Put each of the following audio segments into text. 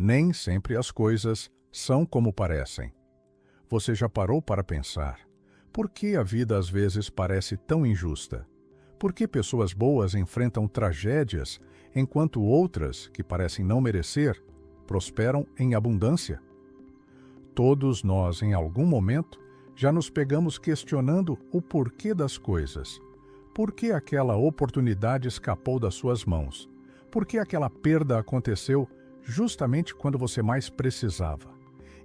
Nem sempre as coisas são como parecem. Você já parou para pensar? Por que a vida às vezes parece tão injusta? Por que pessoas boas enfrentam tragédias, enquanto outras, que parecem não merecer, prosperam em abundância? Todos nós, em algum momento, já nos pegamos questionando o porquê das coisas. Por que aquela oportunidade escapou das suas mãos? Por que aquela perda aconteceu justamente quando você mais precisava?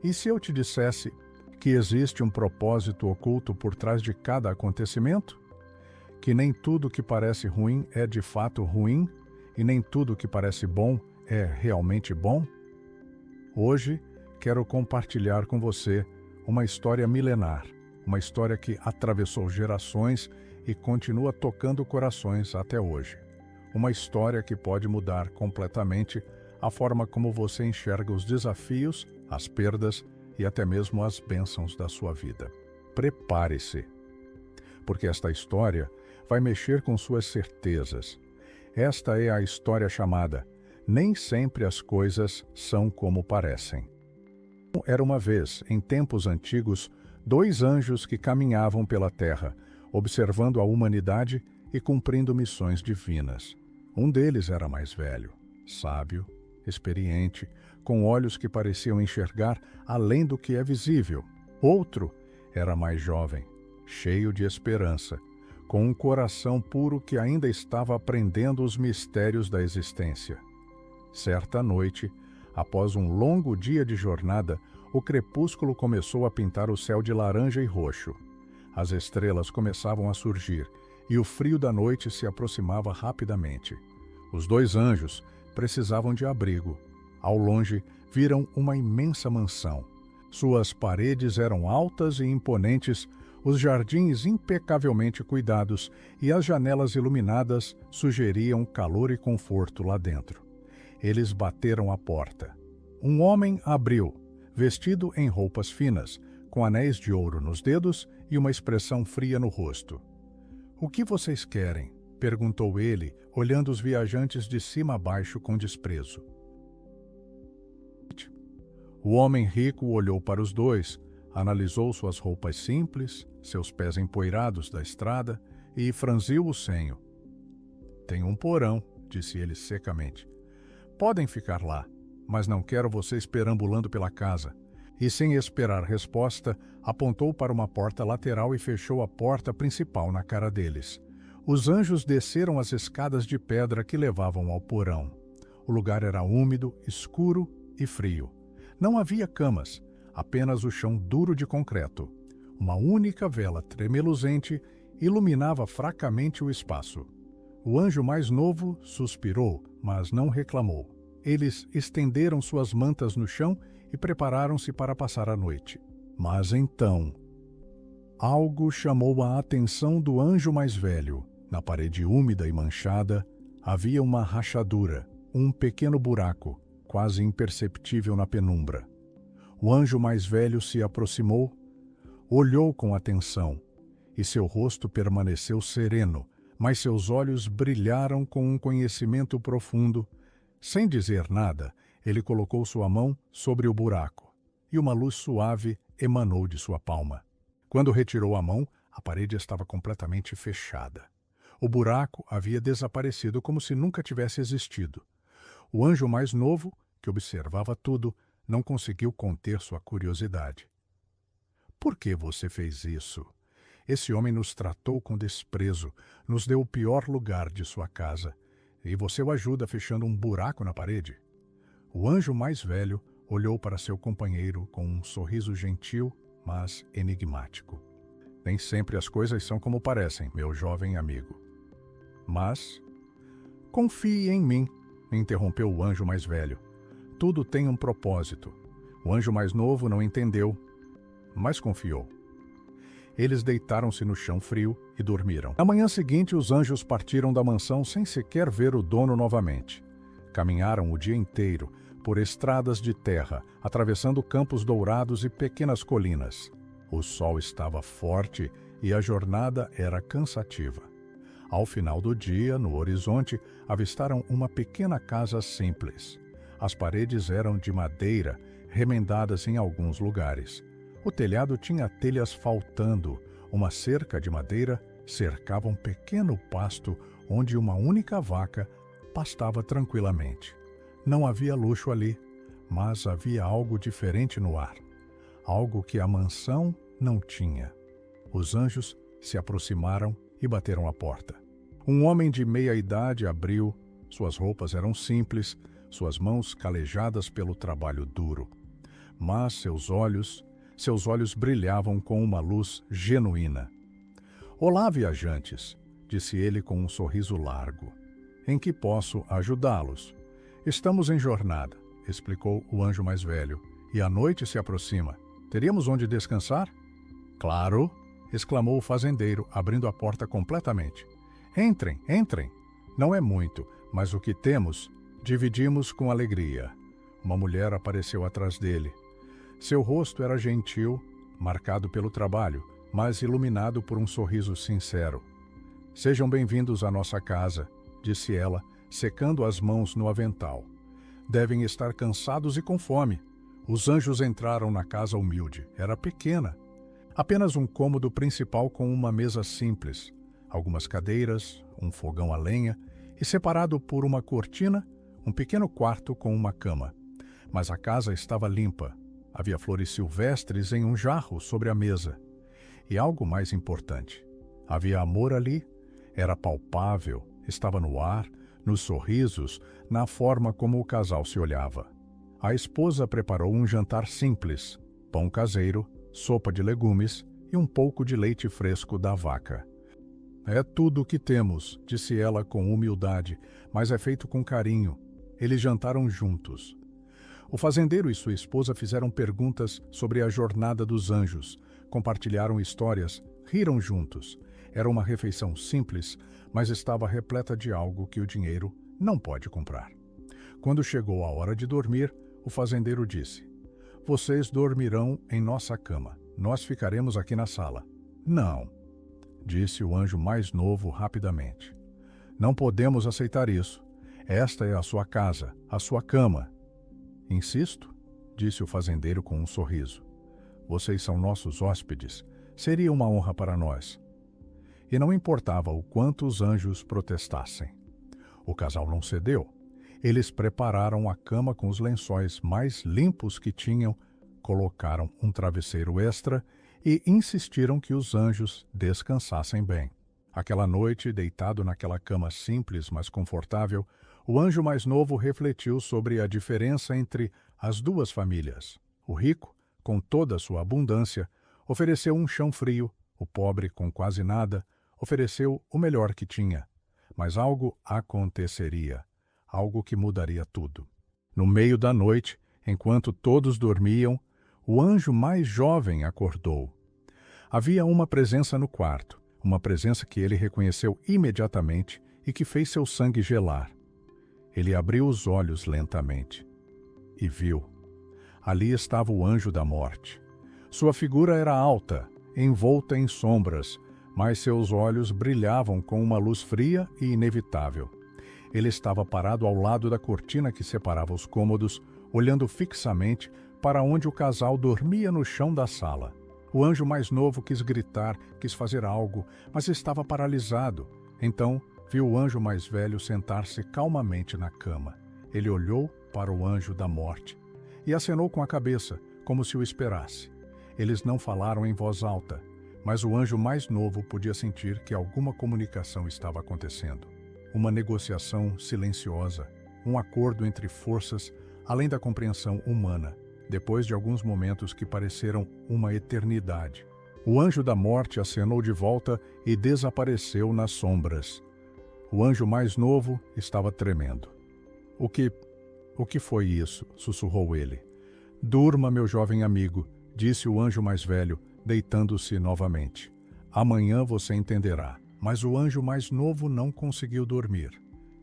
E se eu te dissesse que existe um propósito oculto por trás de cada acontecimento? Que nem tudo que parece ruim é de fato ruim, e nem tudo que parece bom é realmente bom? Hoje, quero compartilhar com você uma história milenar, uma história que atravessou gerações e continua tocando corações até hoje. Uma história que pode mudar completamente a forma como você enxerga os desafios, as perdas e até mesmo as bênçãos da sua vida. Prepare-se, porque esta história vai mexer com suas certezas. Esta é a história chamada Nem Sempre as Coisas São Como Parecem. Era uma vez, em tempos antigos, dois anjos que caminhavam pela terra, observando a humanidade e cumprindo missões divinas. Um deles era mais velho, sábio, experiente, com olhos que pareciam enxergar além do que é visível. Outro era mais jovem, cheio de esperança, com um coração puro que ainda estava aprendendo os mistérios da existência. Certa noite, após um longo dia de jornada, o crepúsculo começou a pintar o céu de laranja e roxo. As estrelas começavam a surgir e o frio da noite se aproximava rapidamente. Os dois anjos precisavam de abrigo. Ao longe, viram uma imensa mansão. Suas paredes eram altas e imponentes, os jardins impecavelmente cuidados e as janelas iluminadas sugeriam calor e conforto lá dentro. Eles bateram à porta. Um homem abriu, vestido em roupas finas, com anéis de ouro nos dedos e uma expressão fria no rosto. "O que vocês querem?" perguntou ele, olhando os viajantes de cima a baixo com desprezo. O homem rico olhou para os dois, analisou suas roupas simples, seus pés empoeirados da estrada e franziu o senho. "Tem um porão", disse ele secamente. "Podem ficar lá, mas não quero vocês perambulando pela casa." E, sem esperar resposta, apontou para uma porta lateral e fechou a porta principal na cara deles. Os anjos desceram as escadas de pedra que levavam ao porão. O lugar era úmido, escuro e frio. Não havia camas, apenas o chão duro de concreto. Uma única vela tremeluzente iluminava fracamente o espaço. O anjo mais novo suspirou, mas não reclamou. Eles estenderam suas mantas no chão e prepararam-se para passar a noite. Mas então, algo chamou a atenção do anjo mais velho. Na parede úmida e manchada, havia uma rachadura, um pequeno buraco, quase imperceptível na penumbra. O anjo mais velho se aproximou, olhou com atenção, e seu rosto permaneceu sereno, mas seus olhos brilharam com um conhecimento profundo. Sem dizer nada, ele colocou sua mão sobre o buraco, e uma luz suave emanou de sua palma. Quando retirou a mão, a parede estava completamente fechada. O buraco havia desaparecido como se nunca tivesse existido. O anjo mais novo, que observava tudo, não conseguiu conter sua curiosidade. "Por que você fez isso? Esse homem nos tratou com desprezo, nos deu o pior lugar de sua casa, e você o ajuda fechando um buraco na parede?" O anjo mais velho olhou para seu companheiro com um sorriso gentil, mas enigmático. "Nem sempre as coisas são como parecem, meu jovem amigo. Mas confie em mim", interrompeu o anjo mais velho. "Tudo tem um propósito." O anjo mais novo não entendeu, mas confiou. Eles deitaram-se no chão frio e dormiram. Na manhã seguinte, os anjos partiram da mansão sem sequer ver o dono novamente. Caminharam o dia inteiro por estradas de terra, atravessando campos dourados e pequenas colinas. O sol estava forte e a jornada era cansativa. Ao final do dia, no horizonte, avistaram uma pequena casa simples. As paredes eram de madeira, remendadas em alguns lugares. O telhado tinha telhas faltando. Uma cerca de madeira cercava um pequeno pasto onde uma única vaca pastava tranquilamente. Não havia luxo ali, mas havia algo diferente no ar. Algo que a mansão não tinha. Os anjos se aproximaram e bateram à porta. Um homem de meia idade abriu. Suas roupas eram simples, suas mãos calejadas pelo trabalho duro. Mas seus olhos brilhavam com uma luz genuína. "Olá, viajantes", disse ele com um sorriso largo. "Em que posso ajudá-los?" "Estamos em jornada", explicou o anjo mais velho, "e a noite se aproxima. Teríamos onde descansar?" "Claro", exclamou o fazendeiro, abrindo a porta completamente. "Entrem, entrem. Não é muito, mas o que temos, dividimos com alegria." Uma mulher apareceu atrás dele. Seu rosto era gentil, marcado pelo trabalho, mas iluminado por um sorriso sincero. "Sejam bem-vindos à nossa casa", disse ela, secando as mãos no avental. "Devem estar cansados e com fome." Os anjos entraram na casa humilde. Era pequena. Apenas um cômodo principal com uma mesa simples, algumas cadeiras, um fogão a lenha e, separado por uma cortina, um pequeno quarto com uma cama. Mas a casa estava limpa. Havia flores silvestres em um jarro sobre a mesa. E algo mais importante. Havia amor ali. Era palpável, estava no ar, nos sorrisos, na forma como o casal se olhava. A esposa preparou um jantar simples: pão caseiro, sopa de legumes e um pouco de leite fresco da vaca. "É tudo o que temos", disse ela com humildade, "mas é feito com carinho." Eles jantaram juntos. O fazendeiro e sua esposa fizeram perguntas sobre a jornada dos anjos, compartilharam histórias, riram juntos. Era uma refeição simples, mas estava repleta de algo que o dinheiro não pode comprar. Quando chegou a hora de dormir, o fazendeiro disse: "Vocês dormirão em nossa cama. Nós ficaremos aqui na sala." "Não", disse o anjo mais novo rapidamente. "Não podemos aceitar isso. Esta é a sua casa, a sua cama." "Insisto", disse o fazendeiro com um sorriso. "Vocês são nossos hóspedes. Seria uma honra para nós." E não importava o quanto os anjos protestassem. O casal não cedeu. Eles prepararam a cama com os lençóis mais limpos que tinham, colocaram um travesseiro extra e insistiram que os anjos descansassem bem. Aquela noite, deitado naquela cama simples, mas confortável, o anjo mais novo refletiu sobre a diferença entre as duas famílias. O rico, com toda a sua abundância, ofereceu um chão frio. O pobre, com quase nada, ofereceu o melhor que tinha. Mas algo aconteceria, algo que mudaria tudo. No meio da noite, enquanto todos dormiam, o anjo mais jovem acordou. Havia uma presença no quarto, uma presença que ele reconheceu imediatamente e que fez seu sangue gelar. Ele abriu os olhos lentamente e viu. Ali estava o anjo da morte. Sua figura era alta, envolta em sombras, mas seus olhos brilhavam com uma luz fria e inevitável. Ele estava parado ao lado da cortina que separava os cômodos, olhando fixamente para onde o casal dormia no chão da sala. O anjo mais novo quis gritar, quis fazer algo, mas estava paralisado. Então, viu o anjo mais velho sentar-se calmamente na cama. Ele olhou para o anjo da morte e acenou com a cabeça, como se o esperasse. Eles não falaram em voz alta, mas o anjo mais novo podia sentir que alguma comunicação estava acontecendo. Uma negociação silenciosa, um acordo entre forças além da compreensão humana, depois de alguns momentos que pareceram uma eternidade. O anjo da morte acenou de volta e desapareceu nas sombras. O anjo mais novo estava tremendo. O que foi isso?" sussurrou ele. "Durma, meu jovem amigo", disse o anjo mais velho, deitando-se novamente. "Amanhã você entenderá." Mas o anjo mais novo não conseguiu dormir.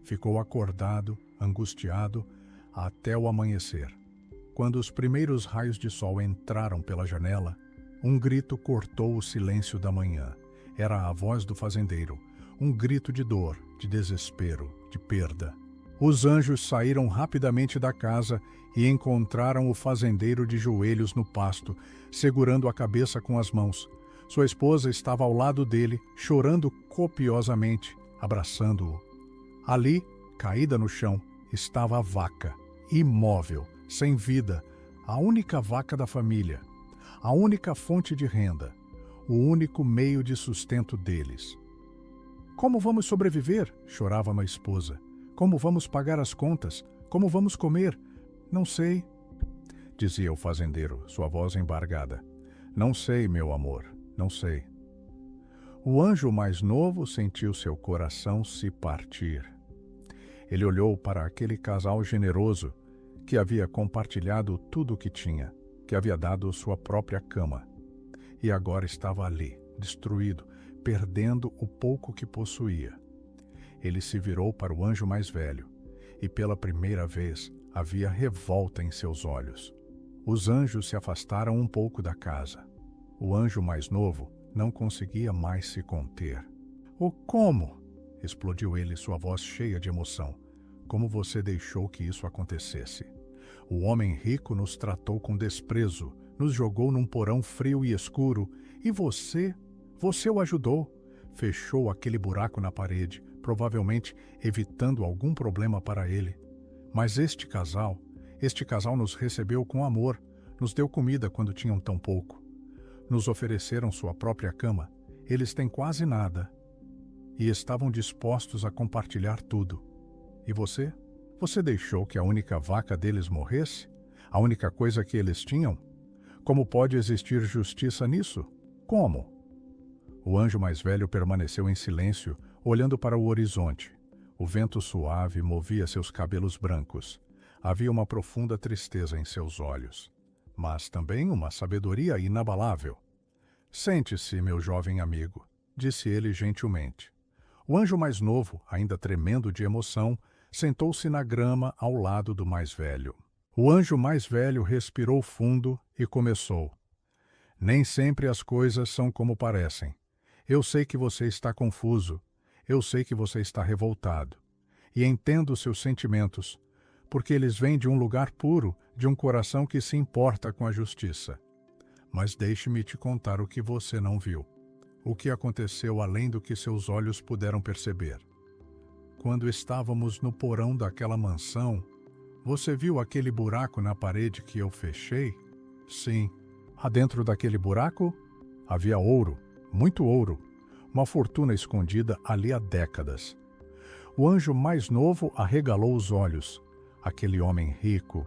Ficou acordado, angustiado, até o amanhecer. Quando os primeiros raios de sol entraram pela janela, um grito cortou o silêncio da manhã. Era a voz do fazendeiro, um grito de dor, de desespero, de perda. Os anjos saíram rapidamente da casa e encontraram o fazendeiro de joelhos no pasto, segurando a cabeça com as mãos. Sua esposa estava ao lado dele, chorando copiosamente, abraçando-o. Ali, caída no chão, estava a vaca, imóvel, sem vida, a única vaca da família, a única fonte de renda, o único meio de sustento deles. Como vamos sobreviver? Chorava a esposa. Como vamos pagar as contas? Como vamos comer? Não sei, dizia o fazendeiro, sua voz embargada. Não sei, meu amor, não sei. O anjo mais novo sentiu seu coração se partir. Ele olhou para aquele casal generoso que havia compartilhado tudo o que tinha, que havia dado sua própria cama. E agora estava ali, destruído, perdendo o pouco que possuía. Ele se virou para o anjo mais velho, e pela primeira vez havia revolta em seus olhos. Os anjos se afastaram um pouco da casa. O anjo mais novo não conseguia mais se conter. "Oh, como?" explodiu ele, sua voz cheia de emoção. "Como você deixou que isso acontecesse? O homem rico nos tratou com desprezo, nos jogou num porão frio e escuro, e você o ajudou. Fechou aquele buraco na parede, provavelmente evitando algum problema para ele. Mas este casal nos recebeu com amor, nos deu comida quando tinham tão pouco. Nos ofereceram sua própria cama, eles têm quase nada. E estavam dispostos a compartilhar tudo. E você? Você deixou que a única vaca deles morresse? A única coisa que eles tinham? Como pode existir justiça nisso? Como?" O anjo mais velho permaneceu em silêncio, olhando para o horizonte. O vento suave movia seus cabelos brancos. Havia uma profunda tristeza em seus olhos, mas também uma sabedoria inabalável. "Sente-se, meu jovem amigo", disse ele gentilmente. O anjo mais novo, ainda tremendo de emoção, sentou-se na grama ao lado do mais velho. O anjo mais velho respirou fundo e começou. "Nem sempre as coisas são como parecem. Eu sei que você está confuso. Eu sei que você está revoltado. E entendo os seus sentimentos, porque eles vêm de um lugar puro, de um coração que se importa com a justiça. Mas deixe-me te contar o que você não viu. O que aconteceu além do que seus olhos puderam perceber. Quando estávamos no porão daquela mansão, você viu aquele buraco na parede que eu fechei? Sim. Adentro daquele buraco havia ouro, muito ouro, uma fortuna escondida ali há décadas. O anjo mais novo arregalou os olhos. Aquele homem rico,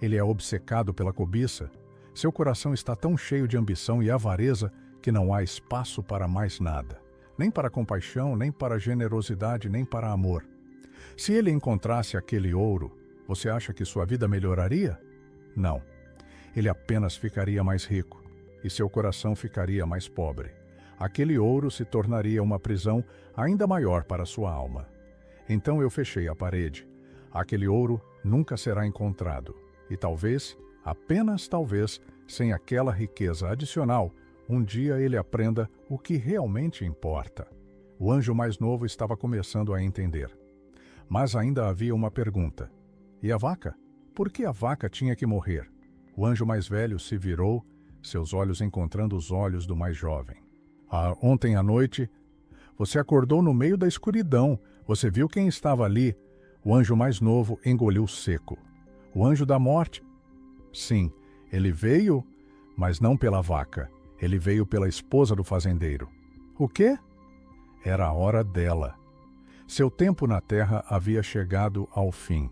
ele é obcecado pela cobiça. Seu coração está tão cheio de ambição e avareza que não há espaço para mais nada. Nem para compaixão, nem para generosidade, nem para amor. Se ele encontrasse aquele ouro, você acha que sua vida melhoraria? Não. Ele apenas ficaria mais rico, e seu coração ficaria mais pobre. Aquele ouro se tornaria uma prisão ainda maior para sua alma. Então eu fechei a parede. Aquele ouro nunca será encontrado. E talvez, apenas talvez, sem aquela riqueza adicional, um dia ele aprenda o que realmente importa. O anjo mais novo estava começando a entender. Mas ainda havia uma pergunta. E a vaca? Por que a vaca tinha que morrer? O anjo mais velho se virou, seus olhos encontrando os olhos do mais jovem. Ontem à noite, você acordou no meio da escuridão. Você viu quem estava ali? O anjo mais novo engoliu seco. O anjo da morte? Sim, ele veio, mas não pela vaca. Ele veio pela esposa do fazendeiro. O quê? Era a hora dela. Seu tempo na terra havia chegado ao fim.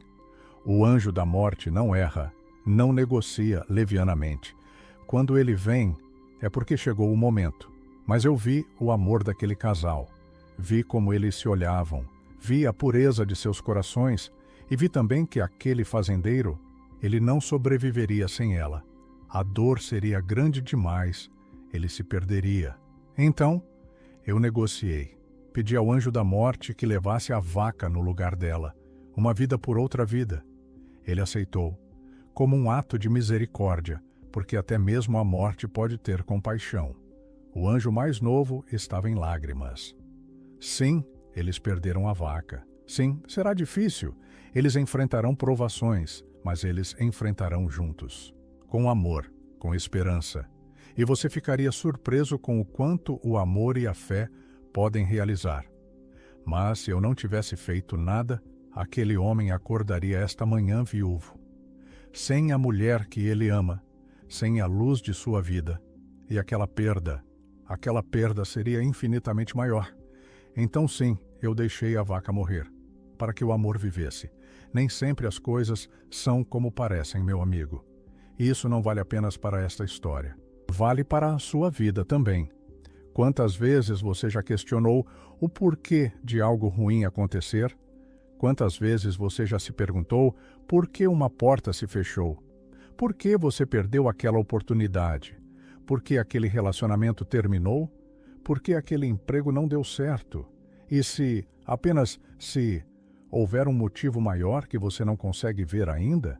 O anjo da morte não erra, não negocia levianamente. Quando ele vem, é porque chegou o momento. Mas eu vi o amor daquele casal. Vi como eles se olhavam. Vi a pureza de seus corações e vi também que aquele fazendeiro, ele não sobreviveria sem ela. A dor seria grande demais. Ele se perderia. Então, eu negociei. Pedi ao anjo da morte que levasse a vaca no lugar dela, uma vida por outra vida. Ele aceitou, como um ato de misericórdia, porque até mesmo a morte pode ter compaixão. O anjo mais novo estava em lágrimas. Sim, eles perderam a vaca, Sim, será difícil. Eles enfrentarão provações, mas eles enfrentarão juntos, com amor, com esperança. E você ficaria surpreso com o quanto o amor e a fé podem realizar. Mas se eu não tivesse feito nada, aquele homem acordaria esta manhã viúvo, sem a mulher que ele ama, sem a luz de sua vida. E aquela perda seria infinitamente maior. Então sim, eu deixei a vaca morrer, para que o amor vivesse. Nem sempre as coisas são como parecem, meu amigo. E isso não vale apenas para esta história. Vale para a sua vida também. Quantas vezes você já questionou o porquê de algo ruim acontecer? Quantas vezes você já se perguntou por que uma porta se fechou? Por que você perdeu aquela oportunidade? Por que aquele relacionamento terminou? Por que aquele emprego não deu certo? E se, apenas se, houver um motivo maior que você não consegue ver ainda?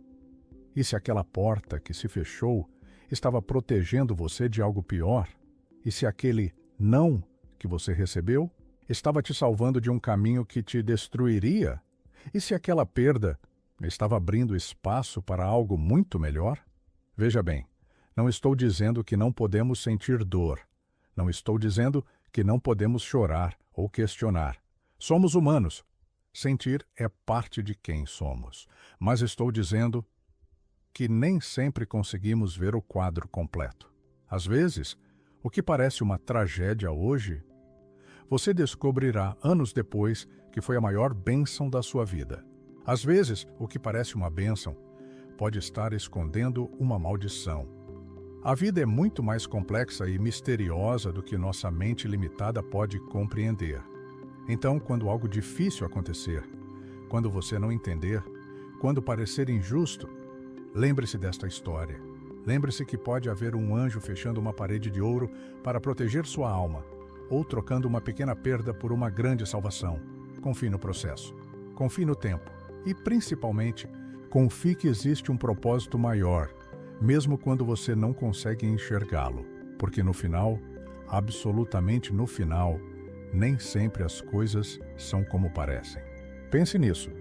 E se aquela porta que se fechou estava protegendo você de algo pior? E se aquele não que você recebeu estava te salvando de um caminho que te destruiria? E se aquela perda estava abrindo espaço para algo muito melhor? Veja bem, não estou dizendo que não podemos sentir dor. Não estou dizendo que não podemos chorar ou questionar. Somos humanos. Sentir é parte de quem somos. Mas estou dizendo que nem sempre conseguimos ver o quadro completo. Às vezes, o que parece uma tragédia hoje, você descobrirá anos depois que foi a maior bênção da sua vida. Às vezes, o que parece uma bênção pode estar escondendo uma maldição. A vida é muito mais complexa e misteriosa do que nossa mente limitada pode compreender. Então, quando algo difícil acontecer, quando você não entender, quando parecer injusto, lembre-se desta história. Lembre-se que pode haver um anjo fechando uma parede de ouro para proteger sua alma, ou trocando uma pequena perda por uma grande salvação. Confie no processo. Confie no tempo. E, principalmente, confie que existe um propósito maior, mesmo quando você não consegue enxergá-lo. Porque no final, absolutamente no final, nem sempre as coisas são como parecem. Pense nisso.